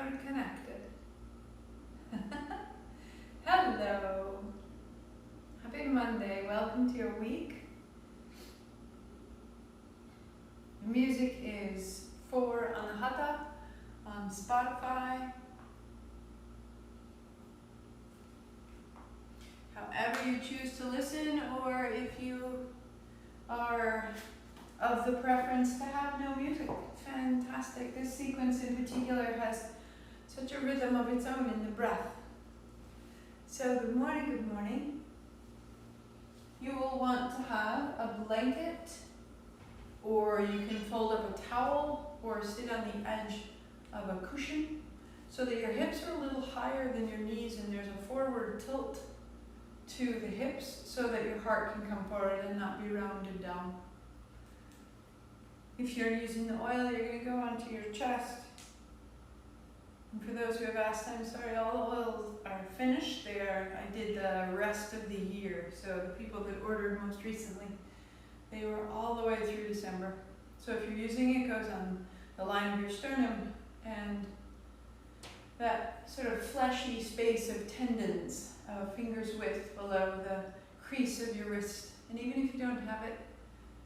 aren't connected. Hello. Happy Monday. Welcome to your week. The music is for Anahata on Spotify. However you choose to listen, or if you are of the preference to have no music, fantastic. This sequence in particular has such a rhythm of its own in the breath. So good morning. You will want to have a blanket, or you can fold up a towel or sit on the edge of a cushion so that your hips are a little higher than your knees and there's a forward tilt to the hips so that your heart can come forward and not be rounded down. If you're using the oil, you're going to go onto your chest. And for those who have asked, I'm sorry, all the oils are finished. I did the rest of the year. So the people that ordered most recently, they were all the way through December. So if you're using it, it goes on the line of your sternum and that sort of fleshy space of tendons, fingers width below the crease of your wrist. And even if you don't have it,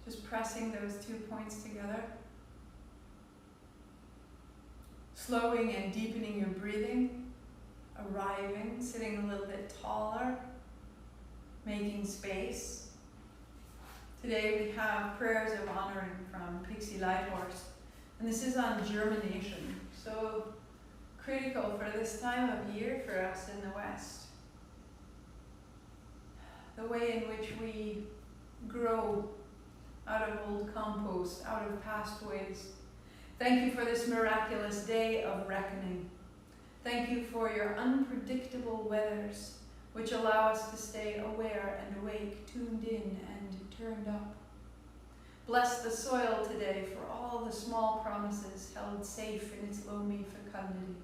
just pressing those 2 points together. Slowing and deepening your breathing, arriving, sitting a little bit taller, making space. Today we have prayers of honoring from Pixie Lighthorse, and this is on germination, so critical for this time of year for us in the West. The way in which we grow out of old compost, out of past ways. Thank you for this miraculous day of reckoning. Thank you for your unpredictable weathers, which allow us to stay aware and awake, tuned in and turned up. Bless the soil today for all the small promises held safe in its loamy fecundity.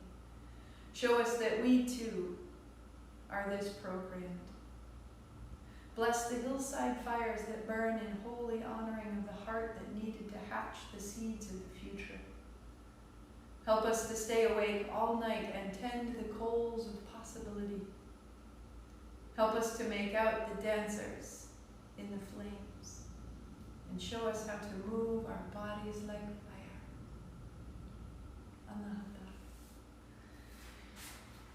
Show us that we too are this procreant. Bless the hillside fires that burn in holy honoring of the heart that needed to hatch the seeds of the future. Help us to stay awake all night and tend the coals of possibility. Help us to make out the dancers in the flames and show us how to move our bodies like fire. Anahata.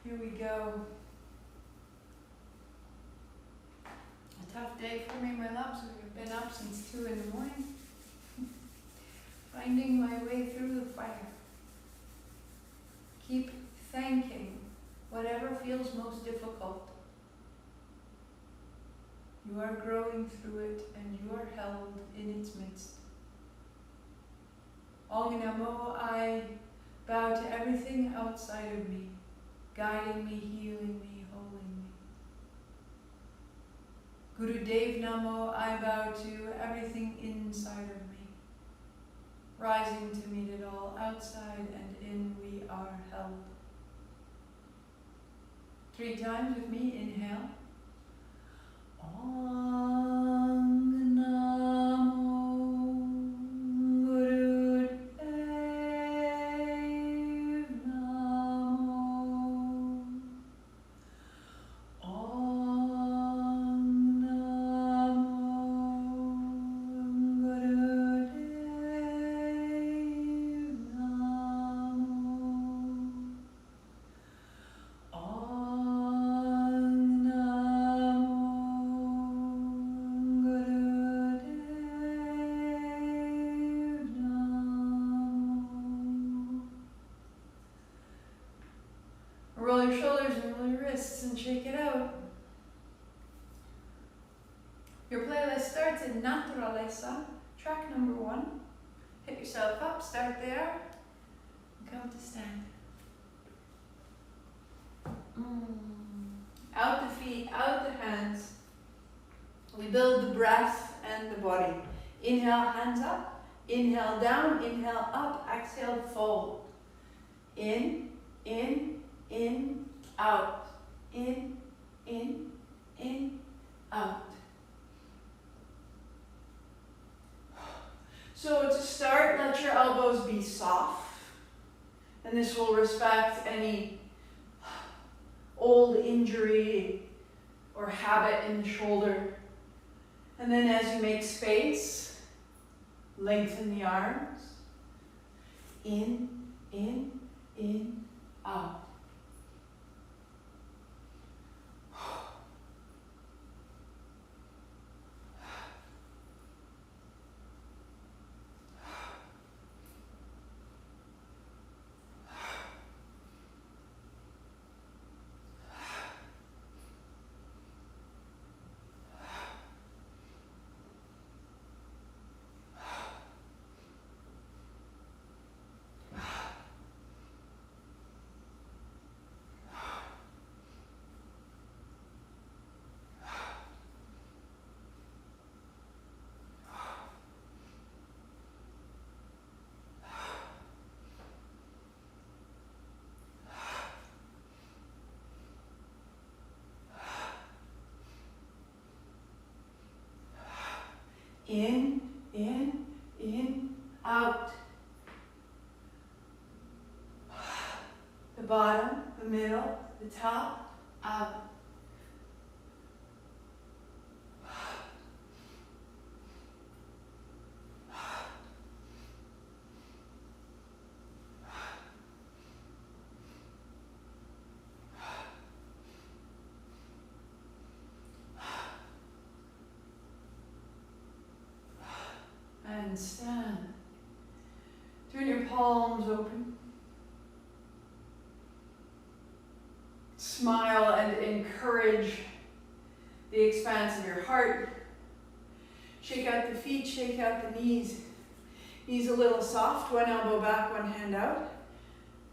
Here we go. A tough day for me, my loves. We've been up since 2 in the morning. Finding my way through the fire. Keep thanking whatever feels most difficult. You are growing through it and you are held in its midst. Ong Namo, I bow to everything outside of me, guiding me, healing me, holding me. Guru Dev Namo, I bow to everything inside of me, rising to meet it all. Outside and in we are held. 3 times with me, inhale. Ong Namo Guru Dev Namo. Ong Namo Guru Dev Namo. Ong Namo Guru Dev Namo. Roll your shoulders and roll your wrists and shake it out. Your playlist starts in Naturaleza, track number 1. Pick yourself up, start there, and come to stand. Out the feet, out the hands. We build the breath and the body. Inhale, hands up. Inhale, down. Inhale, up. Exhale, fold. In, out. In, out. So to start, let your elbows be soft. And And this will respect any old injury or habit in the shoulder. And then as you make space, lengthen the arms. In, out. In, out. The bottom, the middle, the top, out. And stand. Turn your palms open. Smile and encourage the expanse of your heart. Shake out the feet, shake out the knees. Knees a little soft, one elbow back, one hand out.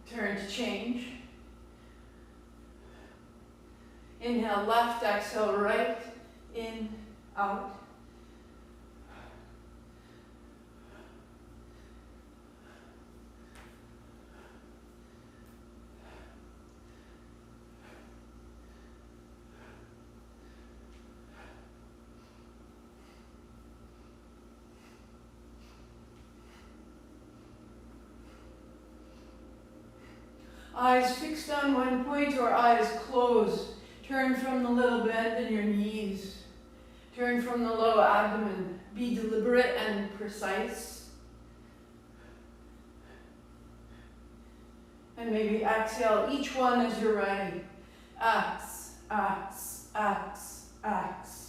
Turn to change. Inhale left, exhale right, in, out. Eyes fixed on one point or eyes closed. Turn from the little bend in your knees. Turn from the low abdomen. Be deliberate and precise. And maybe exhale each one as you're ready. Axe, axe, axe, axe.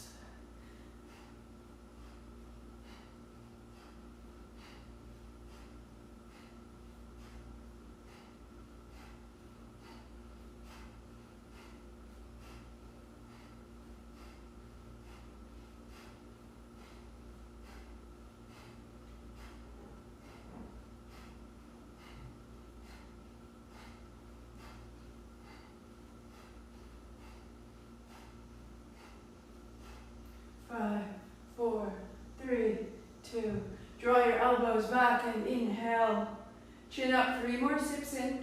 Five, four, three, two. Draw your elbows back and inhale. Chin up, 3 more sips in.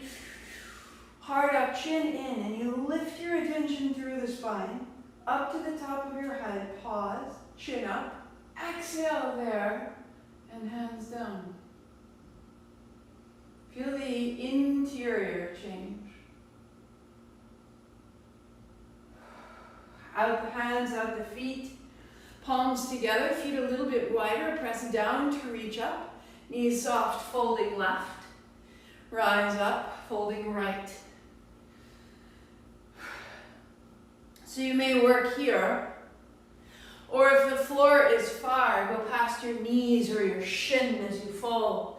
Heart up, chin in, and you lift your attention through the spine, up to the top of your head. Pause, chin up. Exhale there, and hands down. Feel the interior change. Out the hands, out the feet. Palms together, feet a little bit wider, press down to reach up. Knees soft, folding left. Rise up, folding right. So you may work here, or if the floor is far, go past your knees or your shin as you fold.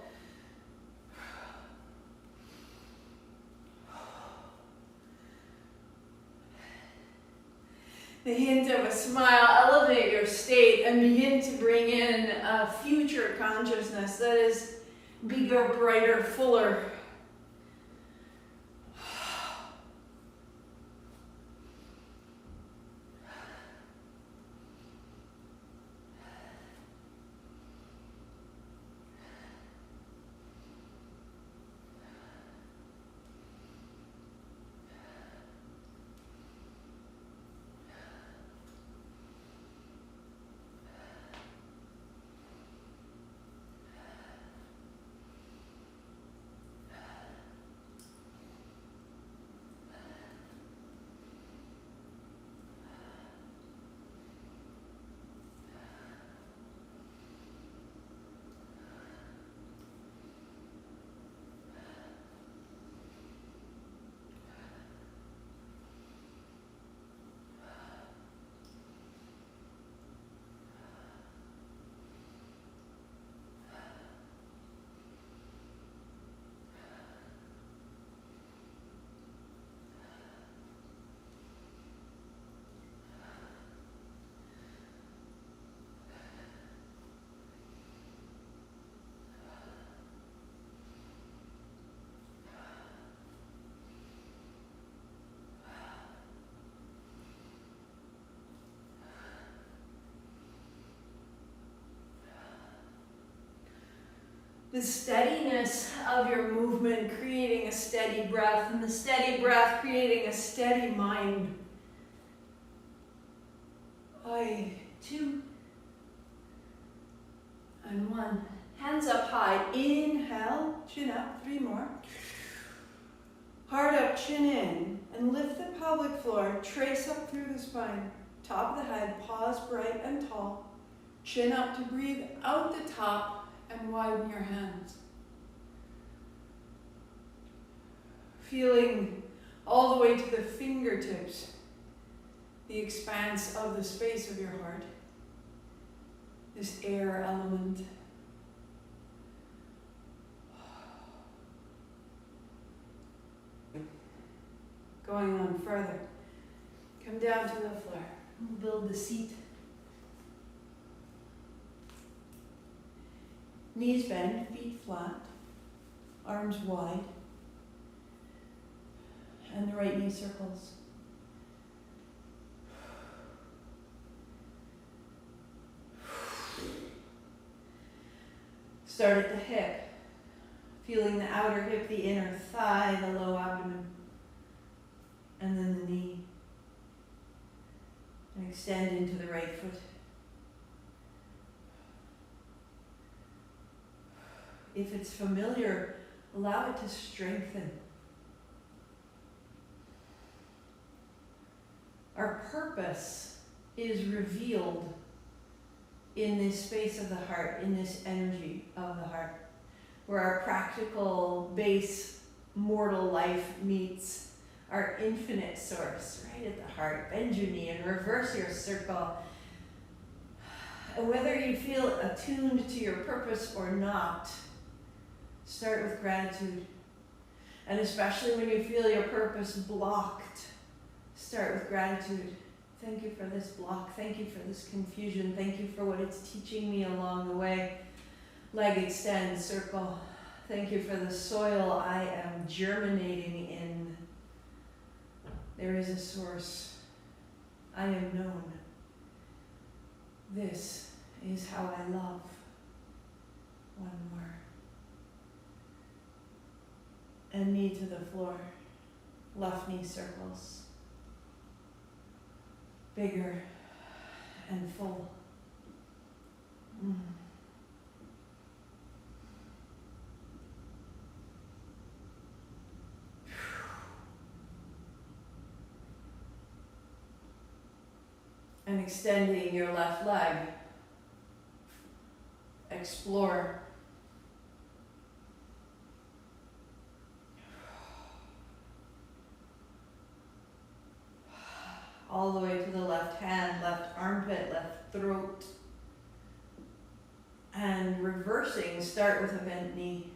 The hint of a smile, elevate your state and begin to bring in a future consciousness that is bigger, brighter, fuller. The steadiness of your movement creating a steady breath, and the steady breath creating a steady mind. 2 and 1. Hands up high. Inhale, chin up. 3 more. Heart up, chin in, and lift the pelvic floor. Trace up through the spine. Top of the head, pause bright and tall. Chin up to breathe out the top and widen your hands. Feeling all the way to the fingertips, the expanse of the space of your heart, this air element. Going on further, come down to the floor, build the seat. Knees bend, feet flat, arms wide, and the right knee circles. Start at the hip, feeling the outer hip, the inner thigh, the low abdomen, and then the knee. And extend into the right foot. If it's familiar, allow it to strengthen. Our purpose is revealed in this space of the heart, in this energy of the heart, where our practical base mortal life meets our infinite source, right at the heart. Bend your knee and reverse your circle. And whether you feel attuned to your purpose or not, start with gratitude. And especially when you feel your purpose blocked, start with gratitude. Thank you for this block. Thank you for this confusion. Thank you for what it's teaching me along the way. Leg extend, circle. Thank you for the soil I am germinating in. There is a source. I am known. This is how I love. One more. And knee to the floor. Left knee circles. Bigger and full. And extending your left leg. Explore. All the way to the left hand, left armpit, left throat. And reversing, start with a bent knee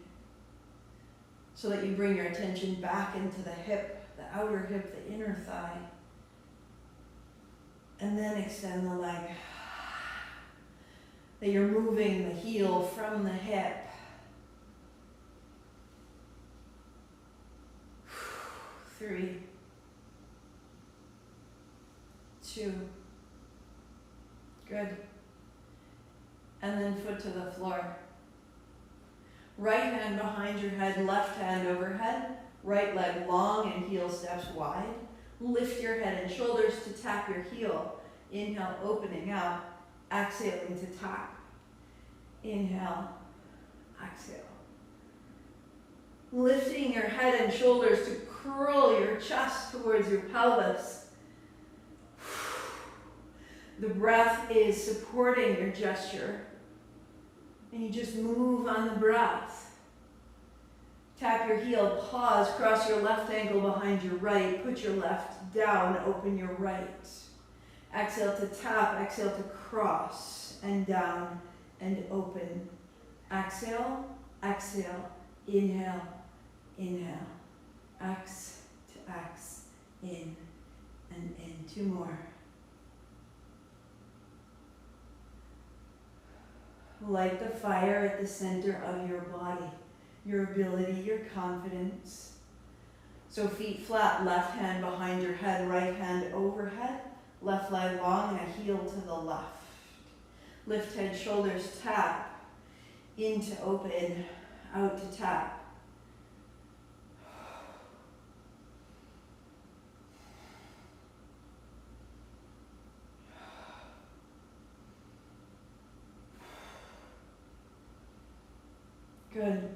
so that you bring your attention back into the hip, the outer hip, the inner thigh. And then extend the leg. That you're moving the heel from the hip. 3, 2, good. And then foot to the floor. Right hand behind your head, left hand overhead, right leg long and heel steps wide. Lift your head and shoulders to tap your heel. Inhale, opening out, exhaling to tap. Inhale, exhale. Lifting your head and shoulders to curl your chest towards your pelvis. The breath is supporting your gesture. And you just move on the breath. Tap your heel, pause, cross your left ankle behind your right, put your left down, open your right. Exhale to tap, exhale to cross, and down, and open. Exhale, exhale, inhale, inhale. X to X, in and in. 2 more. Light the fire at the center of your body, your ability, your confidence. So feet flat, left hand behind your head, right hand overhead, left leg long and a heel to the left. Lift head, shoulders tap into open. out to tap. Good.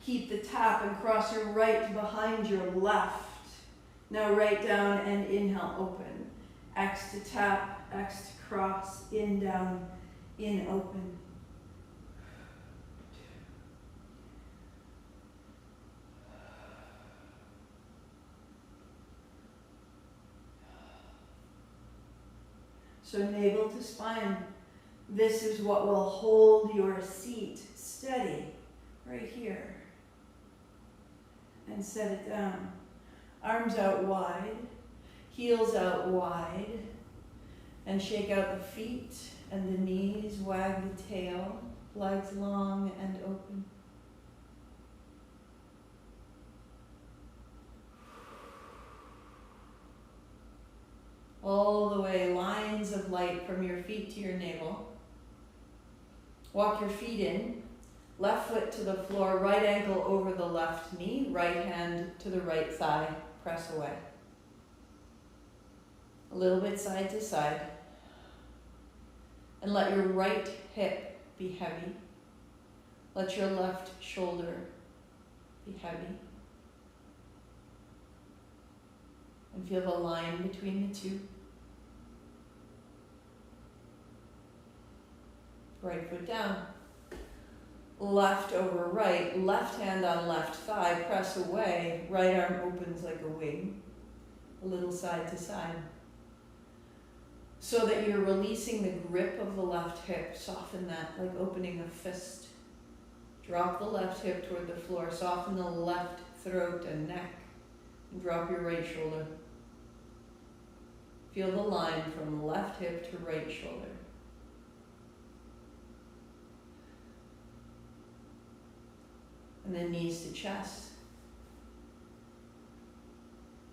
Keep the tap and cross your right behind your left. Now right down and inhale, open. X to tap, X to cross, in, down, in, open. So navel to spine. This is what will hold your seat steady right here. And set it down. Arms out wide, heels out wide, and shake out the feet and the knees, wag the tail, legs long and open. All the way, lines of light from your feet to your navel. Walk your feet in, left foot to the floor, right ankle over the left knee, right hand to the right thigh, press away. A little bit side to side. And let your right hip be heavy. Let your left shoulder be heavy. And feel the line between the two. Right foot down. Left over right, left hand on left thigh, press away, right arm opens like a wing, a little side to side. So that you're releasing the grip of the left hip, soften that like opening a fist. Drop the left hip toward the floor, soften the left throat and neck, and drop your right shoulder. Feel the line from left hip to right shoulder. And then knees to chest.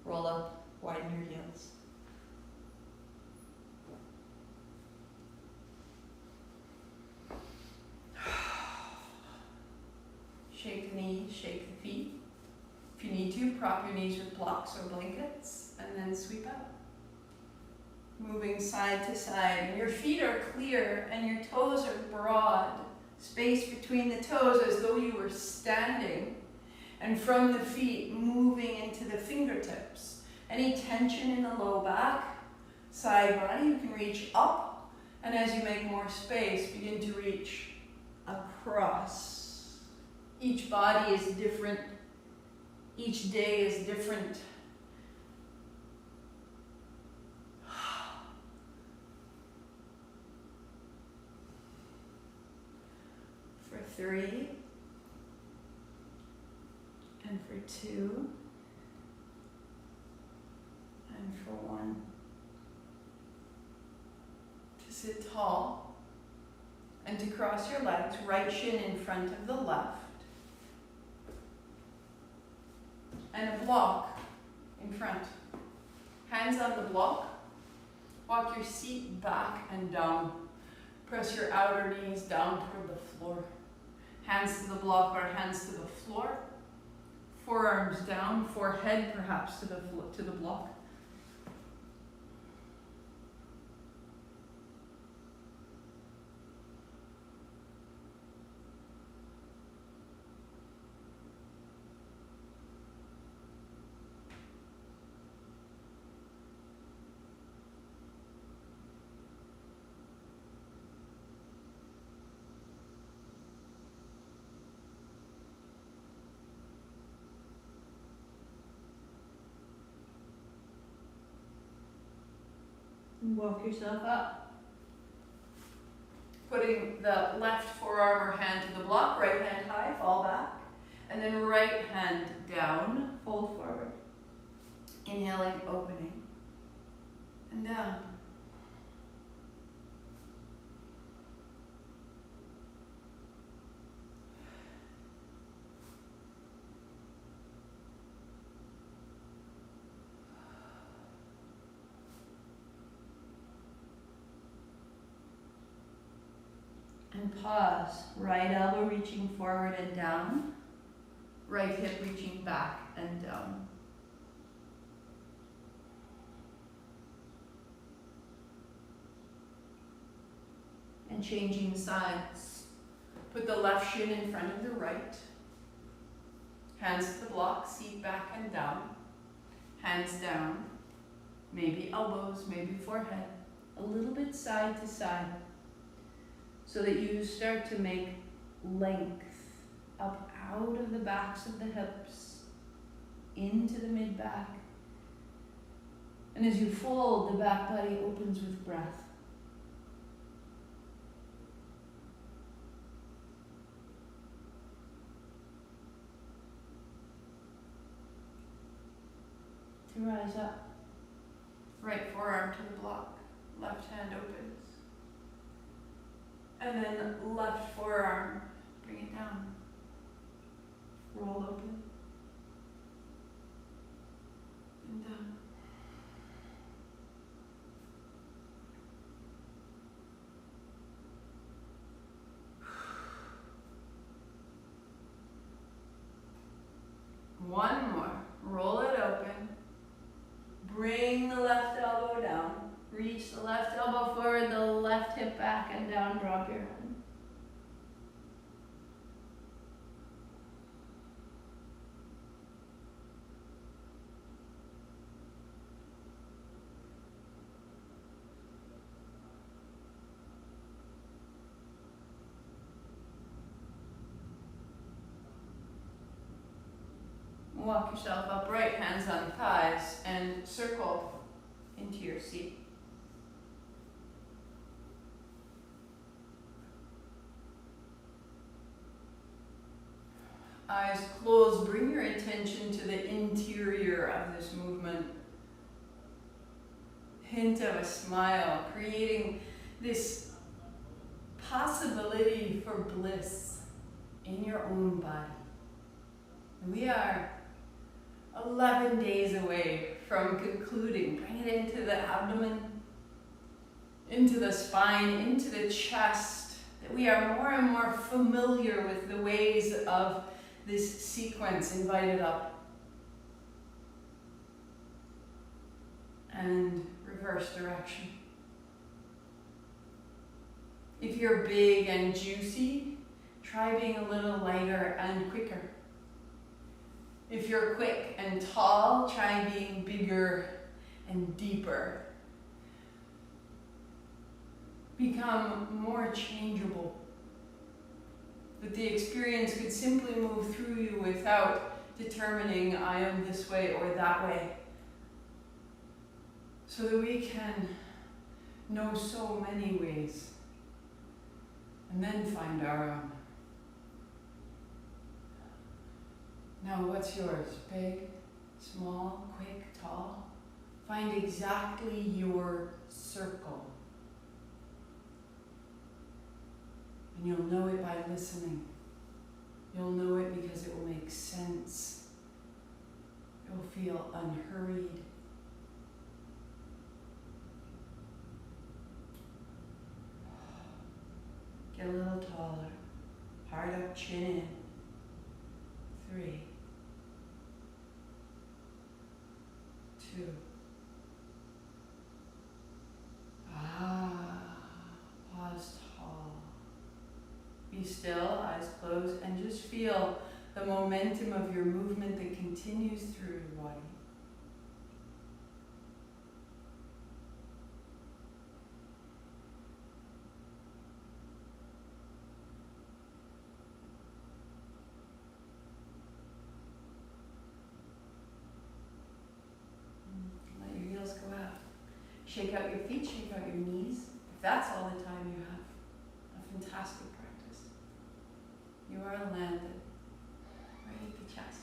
Roll up, widen your heels. Shake the knees, shake the feet. If you need to, prop your knees with blocks or blankets, and then sweep out. Moving side to side. Your feet are clear and your toes are broad. Space between the toes as though you were standing. And from the feet, moving into the fingertips. Any tension in the low back, side body, you can reach up. And as you make more space, begin to reach across. Each body is different. Each day is different. For 3. And for 2. And for 1. To sit tall. And to cross your legs, right shin in front of the left. And a block in front. Hands on the block. Walk your seat back and down. Press your outer knees down toward the floor. Hands to the block or hands to the floor. Forearms down, forehead perhaps to the block. And walk yourself up. Putting the left forearm or hand to the block, right hand high, fall back. And then right hand down, fold forward. Inhaling, opening. And down. And pause. Right elbow reaching forward and down. Right hip reaching back and down. And changing sides. Put the left shin in front of the right. Hands to the block, seat back and down. Hands down. Maybe elbows, maybe forehead. A little bit side to side. So that you start to make length up out of the backs of the hips, into the mid-back. And as you fold, the back body opens with breath. To rise up. Right forearm to the block, left hand opens. And then left forearm, bring it down. Roll open. And down. One more. Roll it open. Bring the left elbow down. Reach the left elbow forward, the left hip back and down. Drop your head. Walk yourself upright, hands on thighs, and circle into your seat. Eyes closed, bring your attention to the interior of this movement. Hint of a smile, creating this possibility for bliss in your own body. And we are 11 days away from concluding. Bring it into the abdomen, into the spine, into the chest, that we are more and more familiar with the ways of this sequence. Invited up and reverse direction. If you're big and juicy, try being a little lighter and quicker. If you're quick and tall, try being bigger and deeper. Become more changeable. That the experience could simply move through you without determining I am this way or that way. So that we can know so many ways and then find our own. Now, what's yours? Big, small, quick, tall? Find exactly your circle. And you'll know it by listening. You'll know it because it will make sense. You'll feel unhurried. Get a little taller. Heart up, chin in. 3, 2. Pause tall. Be still, eyes closed, and just feel the momentum of your movement that continues through your body. Shake out your feet, shake out your knees. If that's all the time you have, a fantastic practice. You are landed. Right at the chest.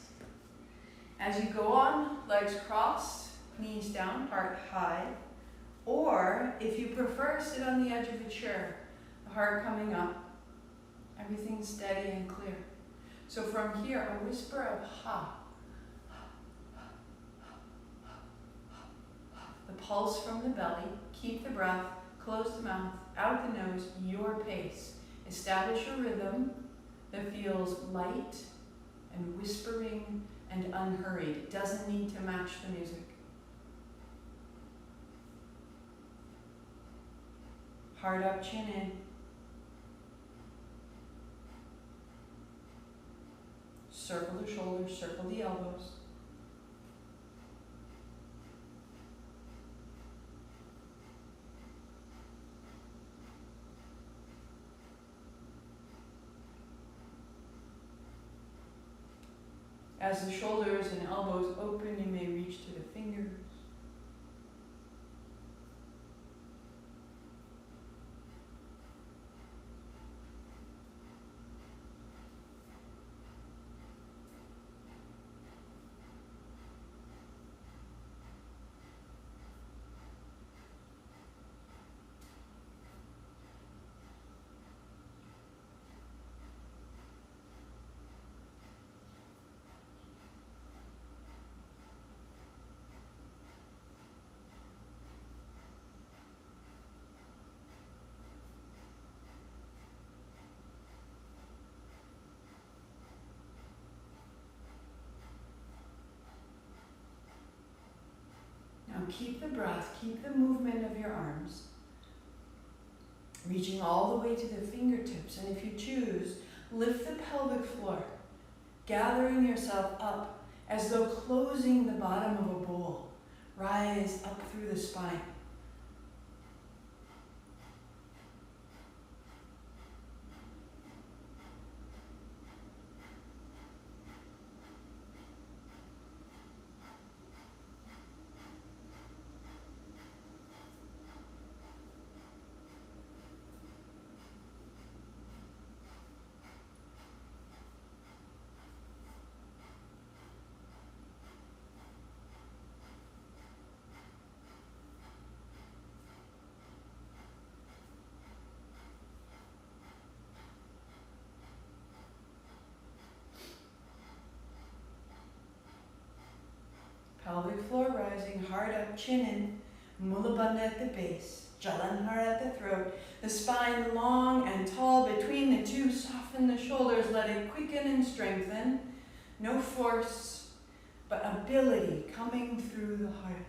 As you go on, legs crossed, knees down, heart high. Or, if you prefer, sit on the edge of a chair, the heart coming up, everything steady and clear. So from here, a whisper of ha. The pulse from the belly, keep the breath, close the mouth, out the nose, your pace. Establish a rhythm that feels light and whispering and unhurried. It doesn't need to match the music. Heart up, chin in. Circle the shoulders, circle the elbows. As the shoulders and elbows open, you may reach to the fingers. Keep the breath, keep the movement of your arms, reaching all the way to the fingertips. And if you choose, lift the pelvic floor, gathering yourself up as though closing the bottom of a bowl. Rise up through the spine. Pelvic floor rising, heart up, chin in, Mula Bandha at the base, Jalandhar at the throat, the spine long and tall between the two, soften the shoulders, let it quicken and strengthen. No force, but ability coming through the heart.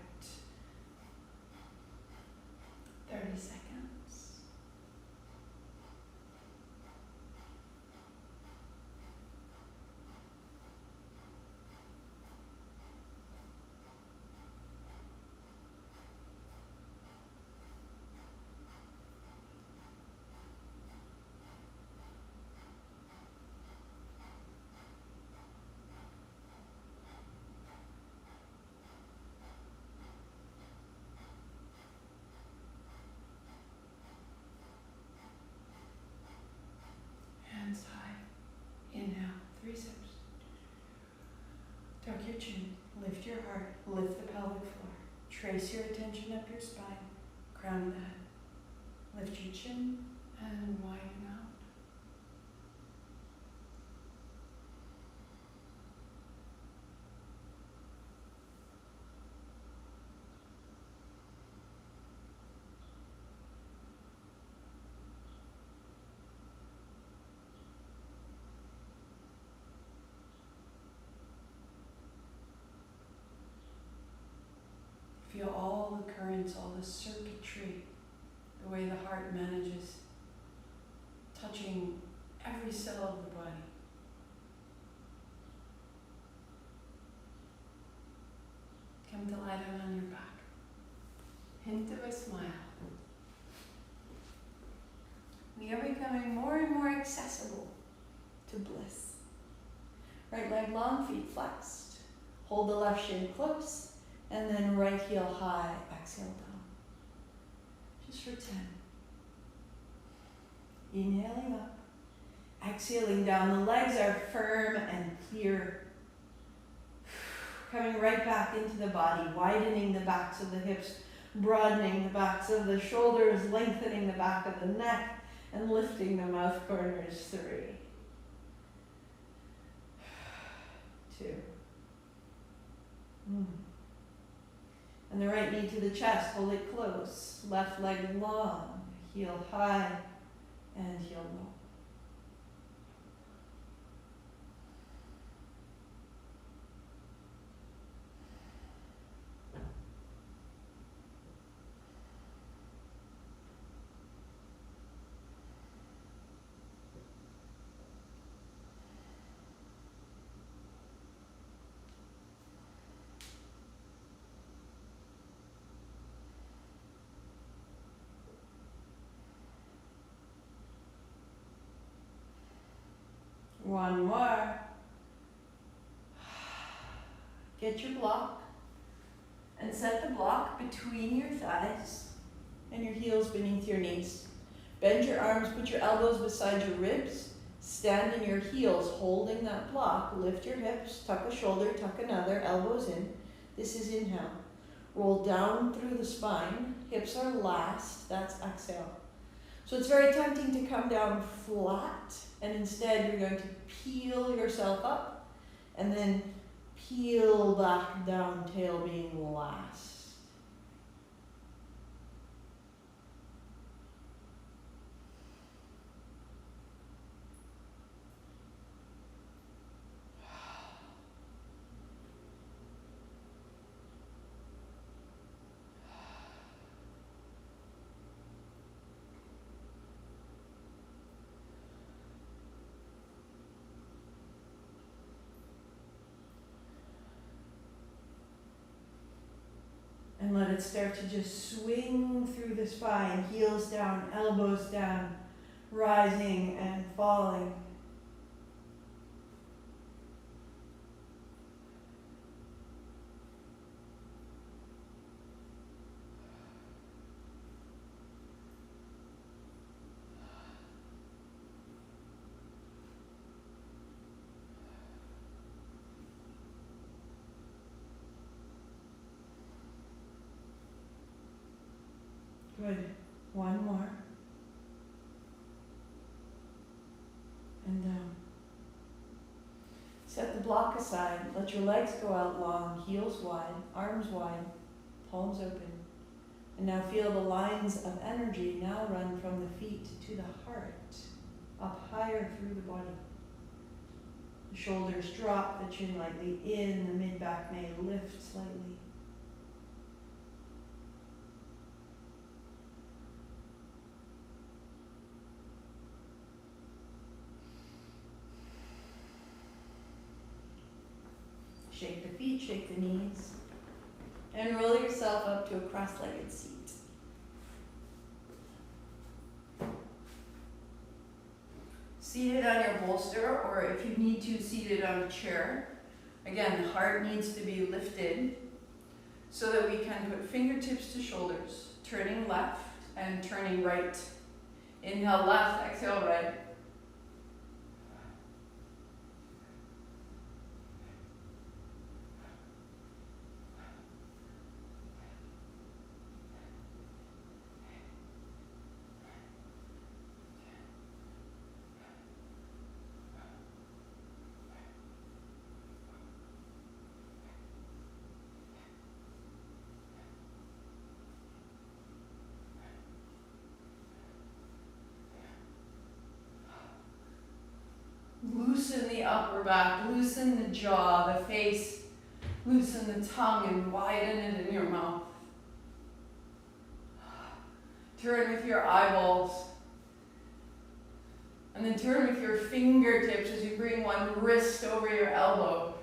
30 seconds. Hands high. Inhale, 3 steps. Tuck your chin, lift your heart, lift the pelvic floor. Trace your attention up your spine, crown of the head. Lift your chin and widen out. Feel all the currents, all the circuitry, the way the heart manages, touching every cell of the body. Come to lie down on your back. Hint of a smile. We are becoming more and more accessible to bliss. Right leg long, feet flexed. Hold the left shin close. And then right heel high, exhale down. Just for 10. Inhaling up. Exhaling down. The legs are firm and clear. Coming right back into the body, widening the backs of the hips, broadening the backs of the shoulders, lengthening the back of the neck, and lifting the mouth corners. 3. 2. And the right knee to the chest, hold it close. Left leg long, heel high, and heel low. One more. Get your block and set the block between your thighs and your heels beneath your knees. Bend your arms, put your elbows beside your ribs. Stand in your heels, holding that block. Lift your hips, tuck a shoulder, tuck another, elbows in. This is inhale. Roll down through the spine. Hips are last, that's exhale. So it's very tempting to come down flat, and instead you're going to peel yourself up, and then peel back down, tail being last. And let it start to just swing through the spine, heels down, elbows down, rising and falling. Good. One more. And down. Set the block aside. Let your legs go out long, heels wide, arms wide, palms open. And now feel the lines of energy now run from the feet to the heart, up higher through the body. The shoulders drop, the chin lightly in, the mid-back may lift slightly. Shake the feet, shake the knees, and roll yourself up to a cross-legged seat. Seated on your bolster, or if you need to, seated on a chair. Again, the heart needs to be lifted so that we can put fingertips to shoulders, turning left and turning right. Inhale left, exhale right. Loosen the upper back, loosen the jaw, the face, loosen the tongue and widen it in your mouth. Turn with your eyeballs. And then turn with your fingertips as you bring one wrist over your elbow.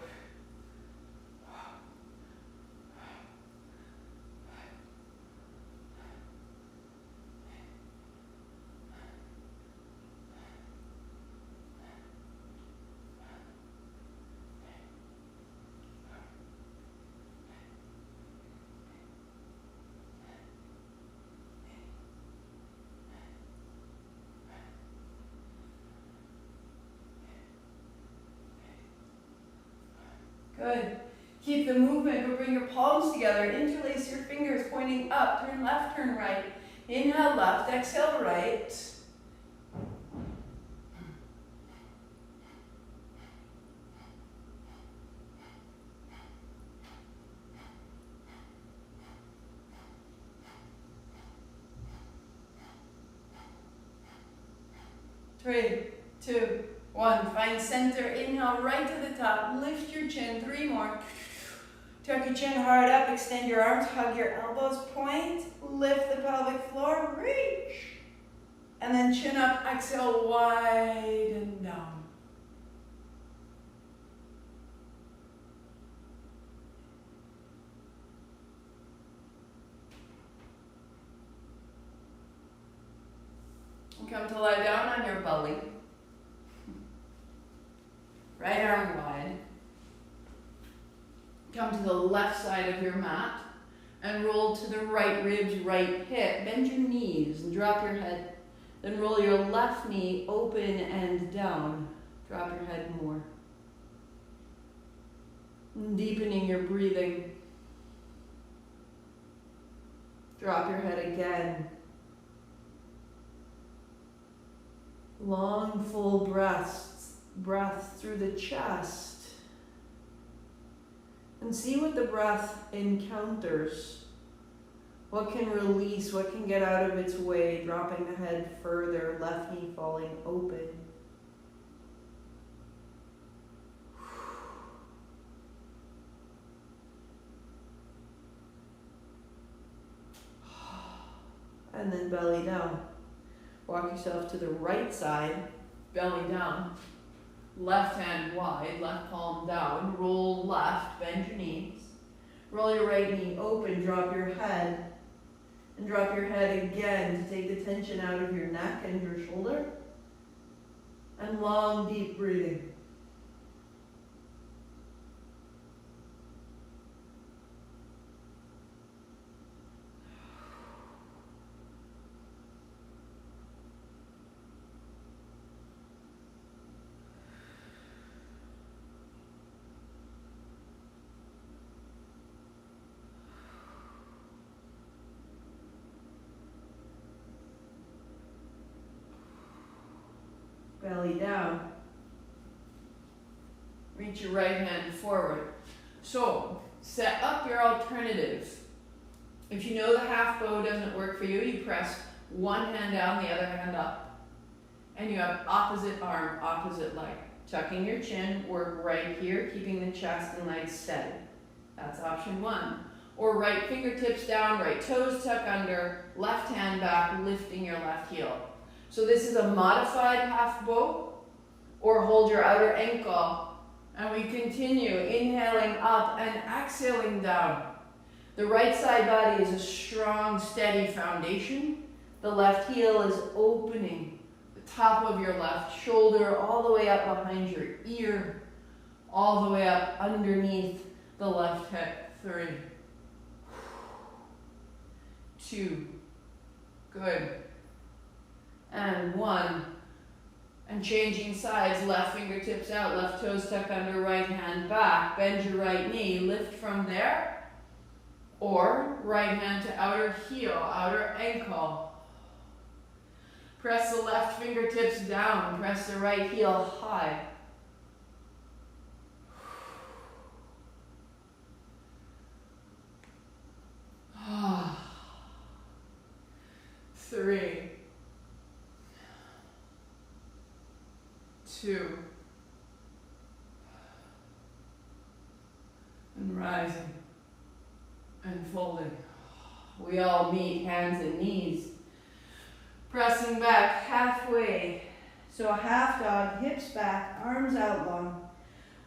Good. Keep the movement, but bring your palms together. Interlace your fingers pointing up. Turn left, turn right. Inhale left, exhale right. 3, 2, 1. Find center. Inhale right to the top. Lift your chin. 3 more. Tuck your chin hard up. Extend your arms. Hug your elbows. Point. Lift the pelvic floor. Reach. And then chin up. Exhale. Widen down. Come to lie down on your belly. Right arm wide. Come to the left side of your mat and roll to the right ribs, right hip. Bend your knees and drop your head. Then roll your left knee open and down. Drop your head more. Deepening your breathing. Drop your head again. Long, full breaths through the chest. And see what the breath encounters. What can release, what can get out of its way, dropping the head further, left knee falling open. And then belly down. Walk yourself to the right side, belly down. Left hand wide, left palm down. Roll left, bend your knees. Roll your right knee open, drop your head. And drop your head again to take the tension out of your neck and your shoulder. And long, deep breathing. Belly down. Reach your right hand forward. So, set up your alternative. If you know the half bow doesn't work for you, you press one hand down, the other hand up. And you have opposite arm, opposite leg. Tucking your chin, work right here, keeping the chest and legs steady. That's option one. Or right fingertips down, right toes tuck under, left hand back, lifting your left heel. So this is a modified half bow, or hold your outer ankle, and we continue inhaling up and exhaling down. The right side body is a strong, steady foundation. The left heel is opening the top of your left shoulder all the way up behind your ear, all the way up underneath the left hip. 3, 2, good. And 1. And changing sides, left fingertips out, left toes tuck under, right hand back. Bend your right knee, lift from there. Or right hand to outer heel, outer ankle. Press the left fingertips down, press the right heel high. 3, 2, and rising and folding. We all meet hands and knees. Pressing back halfway. So a half dog, hips back, arms out long.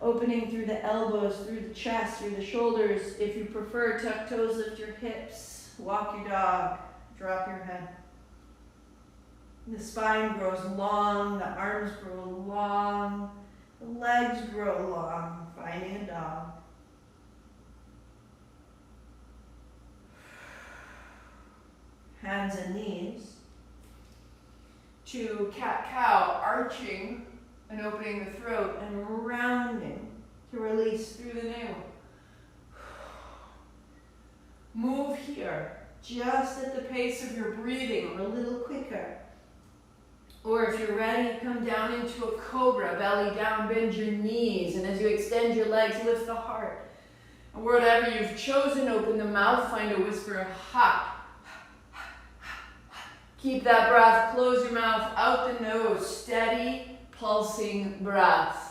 Opening through the elbows, through the chest, through the shoulders. If you prefer, tuck toes, lift your hips. Walk your dog, drop your head. The spine grows long, the arms grow long, the legs grow long, finding a dog. Hands and knees. To cat-cow, arching and opening the throat and rounding to release through the navel. Move here, just at the pace of your breathing or a little quicker. Or if you're ready, come down into a cobra, belly down, bend your knees, and as you extend your legs, lift the heart. And whatever you've chosen, open the mouth, find a whisper of ha. Keep that breath, close your mouth, out the nose, steady, pulsing breath.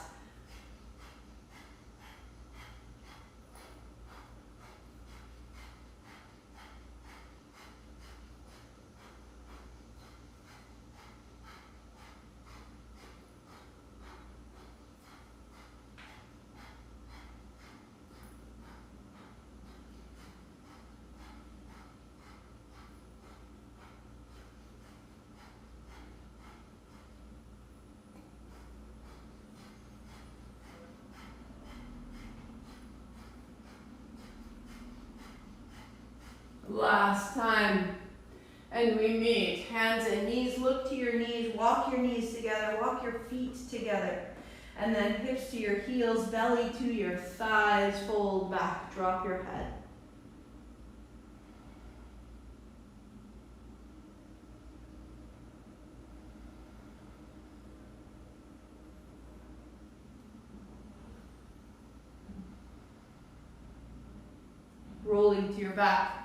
Last time. And we meet. Hands and knees. Look to your knees. Walk your knees together. Walk your feet together. And then hips to your heels. Belly to your thighs. Fold back. Drop your head. Rolling to your back.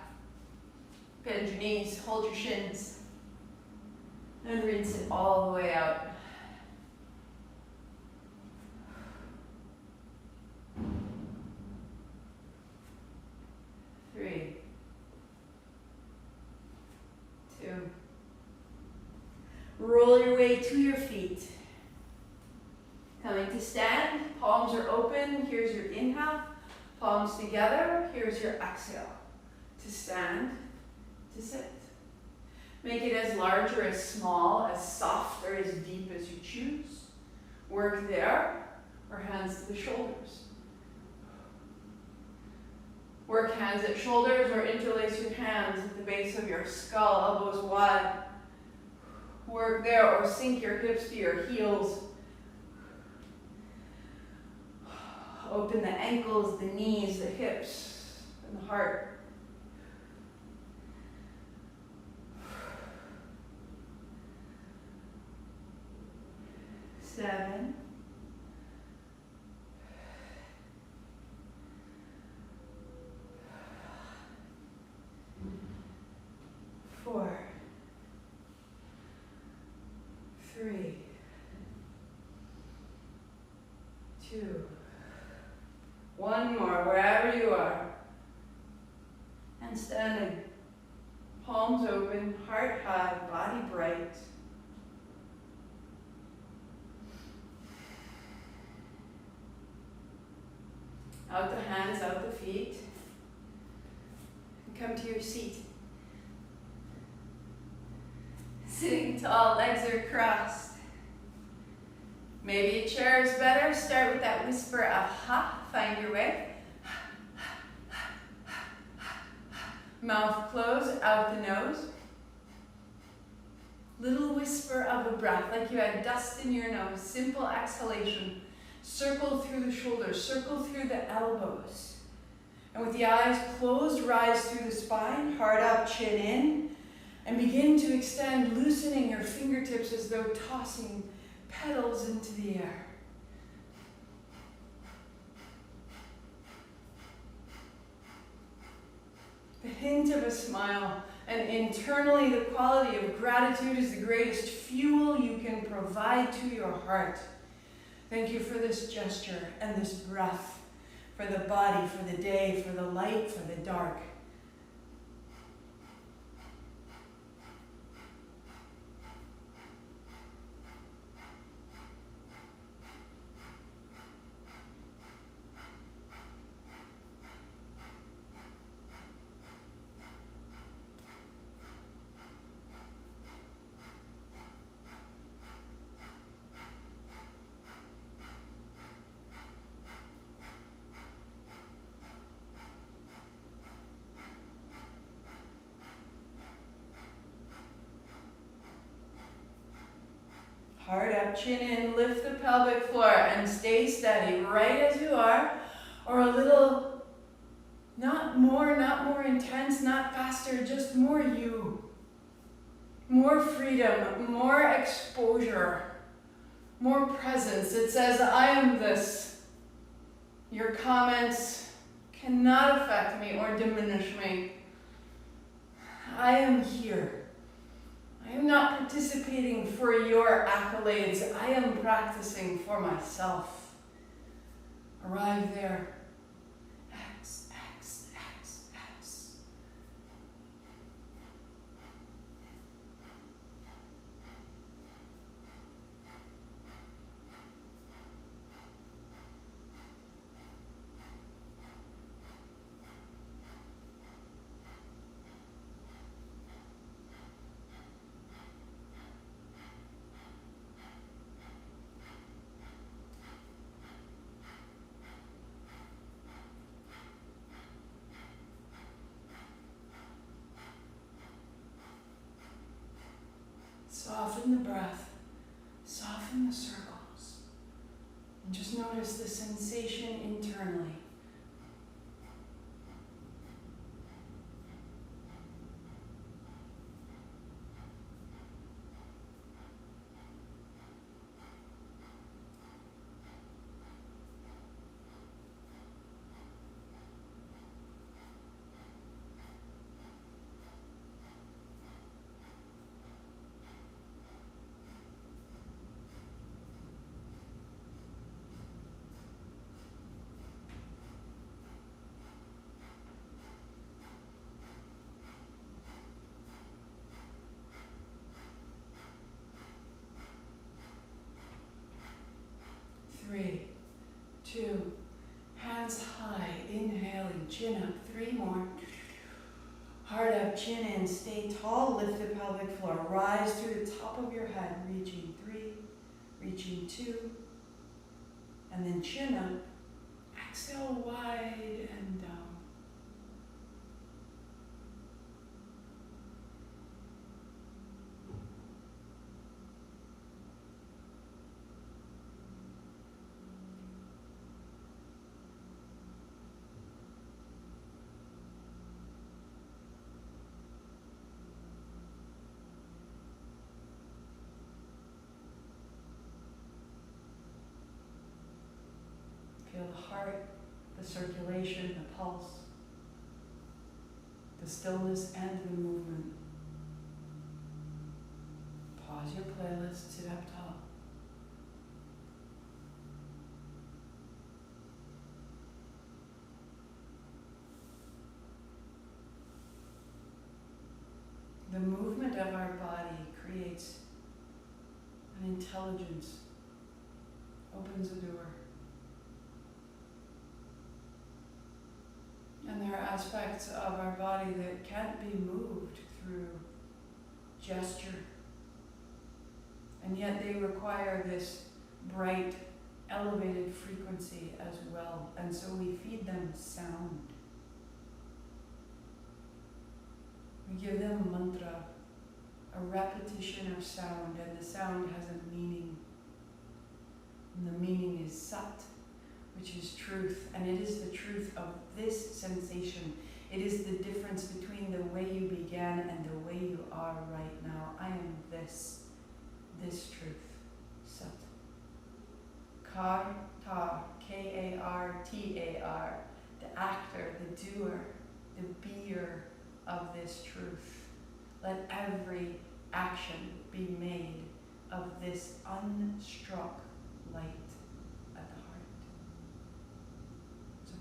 Bend your knees, hold your shins, and rinse it all the way out. Three, two. Roll your way to your feet. Coming to stand, palms are open. Here's your inhale. Palms together. Here's your exhale. To stand. To sit. Make it as large or as small, as soft or as deep as you choose. Work there, or hands to the shoulders. Work hands at shoulders or interlace your hands at the base of your skull, elbows wide. Work there or sink your hips to your heels. Open the ankles, the knees, the hips, and the heart. 7, 4, 3, 2, 1 more, wherever you are. And standing, palms open, heart high, body bright. Out the hands, out the feet. And come to your seat. Sitting tall, legs are crossed. Maybe a chair is better. Start with that whisper of ha. Find your way. Mouth closed, out the nose. Little whisper of a breath, like you had dust in your nose. Simple exhalation. Circle through the shoulders, circle through the elbows. And with the eyes closed, rise through the spine, heart up, chin in, and begin to extend, loosening your fingertips as though tossing petals into the air. The hint of a smile, and internally the quality of gratitude is the greatest fuel you can provide to your heart. Thank you for this gesture and this breath, for the body, for the day, for the light, for the dark. Heart up, chin in, lift the pelvic floor and stay steady right as you are, or a little, not more intense, not faster, just more you. More freedom, more exposure, more presence. It says, I am this. Your comments cannot affect me or diminish me. I am here. I am not participating for your accolades. I am practicing for myself. Arrive there. X, X, X, X. breath, soften the circles. And just notice the sensation internally. Three, two, hands high, inhaling, chin up, 3 more. Heart up, chin in, stay tall, lift the pelvic floor, rise through the top of your head, reaching 3, reaching 2, and then chin up, exhale wide and down. Feel the heart, the circulation, the pulse, the stillness and the movement. Pause your playlist, sit up tall. The movement of our body creates an intelligence, opens a door. And there are aspects of our body that can't be moved through gesture. And yet they require this bright, elevated frequency as well. And so we feed them sound. We give them mantra, a repetition of sound, and the sound has a meaning. And the meaning is sat, which is truth, and it is the truth of this sensation. It is the difference between the way you began and the way you are right now. I am this truth, sat. Kartar, K-A-R-T-A-R, the actor, the doer, the beer of this truth. Let every action be made of this unstruck light.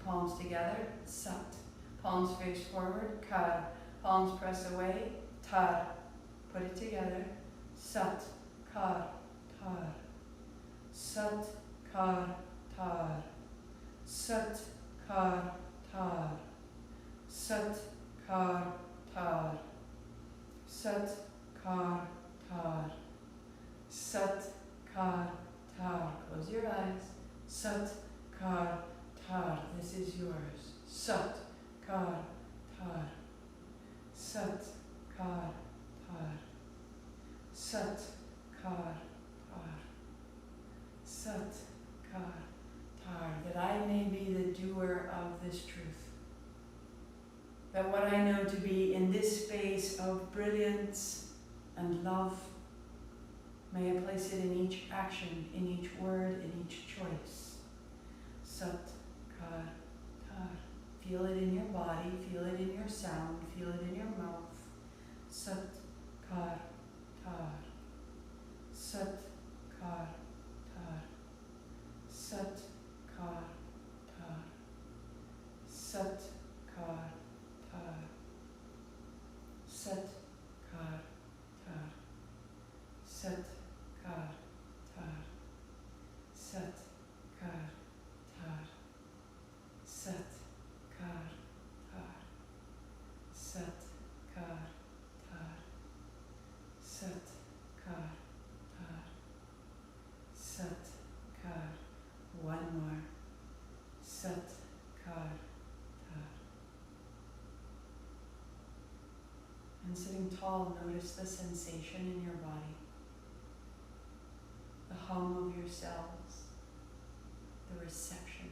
Palms together, sat. Palms face forward, kar. Palms press away, tar. Put it together, sat, kar, tar. Sat, kar, tar. Sat, kar, tar. Sat, kar, tar. Sat, kar, tar. Sat, kar, tar. Close your eyes. Sat, kar, tar. This is yours. Sat, kar, tar. Sat, kar, tar. Sat, kar, tar. Sat, kar, tar. That I may be the doer of this truth. That what I know to be in this space of brilliance and love, may I place it in each action, in each word, in each choice. Sat, kar, tar. Feel it in your body, feel it in your sound, feel it in your mouth. Sat, kar, tar. Sat, kar, tar. Sat, kar, tar. Sat, kar, tar. Sat, kar, tar. Sat, kar, tar. Sat, kar, tar. Sat, kar, tar. Sat, kar, tar. Sat, kar, tar. Sat, kar. One more. Sat, kar, tar. And sitting tall, notice the sensation in your body. hum of your cells, the reception.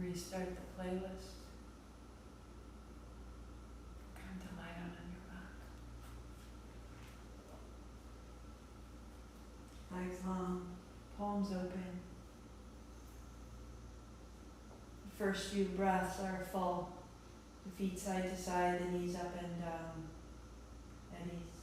Restart the playlist. Come to lie down on your back. Legs long, palms open. The first few breaths are full. The feet side to side, the knees up and down. At ease.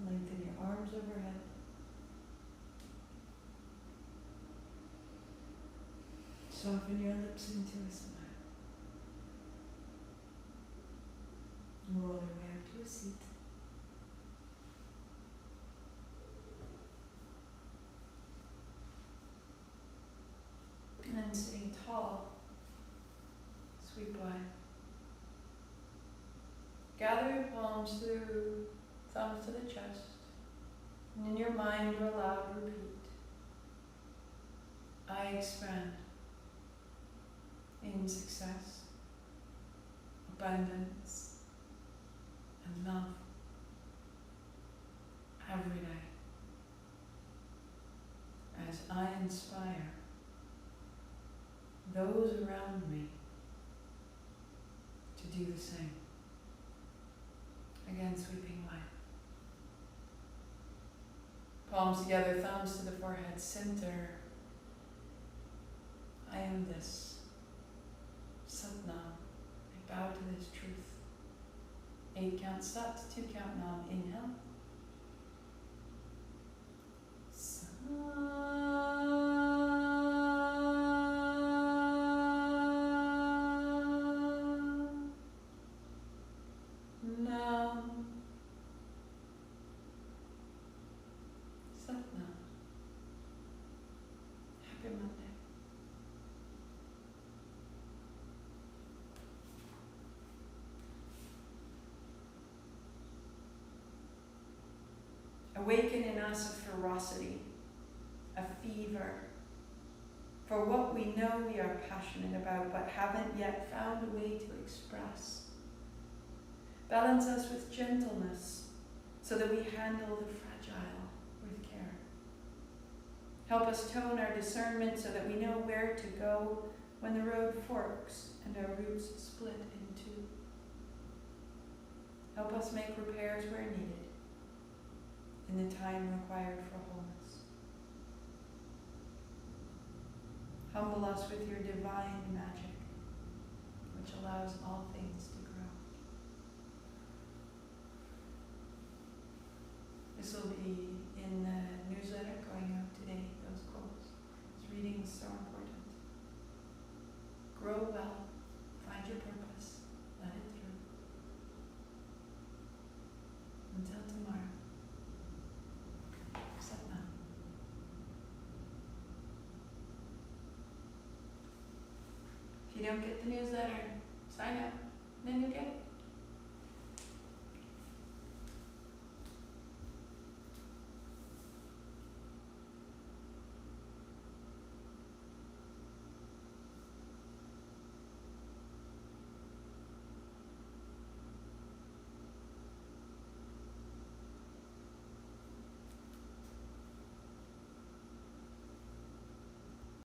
Lengthen your arms overhead. Soften your lips into a smile. Roll your way up to a seat. And then sitting tall, sweep wide. Gather your palms through thumbs to the chest. And in your mind, you aloud repeat, I expand in success, abundance, and love every day as I inspire those around me to do the same. Again, sweeping wide. Palms together, thumbs to the forehead, center. I am this. Sat Nam. I bow to this truth. 8 count Sat, 2 count Nam. Inhale. Sat. Awaken in us a ferocity, a fever, for what we know we are passionate about but haven't yet found a way to express. Balance us with gentleness so that we handle the fragile with care. Help us tone our discernment so that we know where to go when the road forks and our roots split in two. Help us make repairs where needed in the time required for wholeness. Humble us with your divine magic, which allows all things to grow. This will be in the newsletter going out today, those quotes. This reading is so important. Grow well, find your purpose, let it through. Until tomorrow. Satnam. If you don't get the newsletter, sign up, then you'll get it.